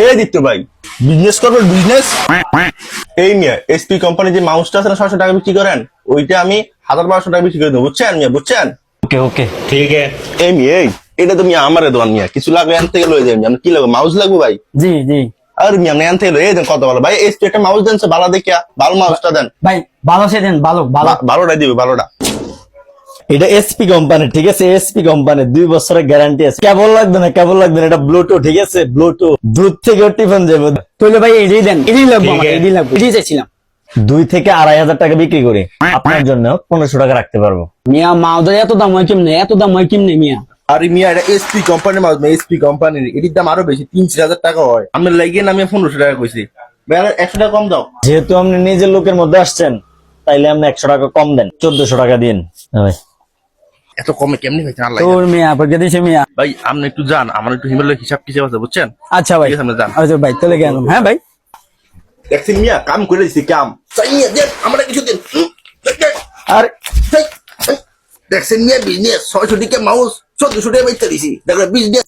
এই দীপ্ত ভাই, বিজনেস করবেন বিজনেস? এই মিয়া এসপি কোম্পানি যে মাউসটা আছে না 600 টাকা বিক্রি করেন, ওইটা আমি 1000-1200 টাকা বিক্রি করে দেবো, বুঝছেন মিয়া, বুঝছেন? ओके ओके ठीक है। এই মিয়া এই, এটা তো মিয়া আমারে দোয়ান মিয়া, কিছু লাগবে এখান থেকে লয়ে যাবেন। আমি কি লাগবে, মাউস লাগবে ভাই? জি জি আর মিয়া আপনি এখান থেকে লয়ে দেন, কত ভালো ভাই। এসপি একটা মাউস দেন, সে ভালো দেখিয়া ভালো মাউসটা দেন। ভাই, ভালো সে দেন, ভালো ভালো। ভালোটাই দিবে, ভালোটা। এটা এসপি কোম্পানি, ঠিক আছে? এসপি কোম্পানি 2 বছরের গ্যারান্টি আছে। কেবল লাগবে না, কেবল লাগবে না, এটা ব্লুটুথ, ঠিক আছে? ব্লুটুথ দুধ থেকে টিফিন যাবে। তাহলে ভাই এটাই দেন, এটাই লাগবে ঠিক আমার, আছে। এটাই লাগবে, এটাই চাইছিলাম। 2 থেকে 2500 টাকা বিক্রি করে আপনার জন্য 1500 টাকা রাখতে পারবো। মিয়া মাউদের এত দাম হয় কেমনে, এত দাম হয় কেমনে মিয়া? আরে মিয়া এটা এসপি কোম্পানির মাউস, এসপি কোম্পানির, এটির দাম আরো বেশি, 3-4 হাজার টাকা হয়। আপনার লাগিয়ে না আমি 1500 টাকা কইছি ভাই, আর 100 টাকা কম দাও। যেহেতু আপনি নিজের লোকের মধ্যে আসছেন, তাইলে আপনি 100 টাকা কম দেন, 1400 টাকা দিন। ভাই এত কমে কেমনি হইছে আল্লাহ তোর মিয়া পয়সা দিছে মিয়া। ভাই। আপনি একটু যান, আমার একটু হিমালয় হিসাব কিসব আছে, বুঝছেন? আচ্ছা ভাই, ঠিক আছে, আপনি যান। আচ্ছা ভাই, তাহলে গেলাম। হ্যাঁ ভাই, দেখছেন মিয়া, কাম করে দিছি, কাম চাইয়ে দেন, আমরা কিছু দেন। আর দেখছেন মিয়া, বিজনেস 600 টাকা মাউস 1400 টাকা বেচতে দিছি, দেখো বিজনেস।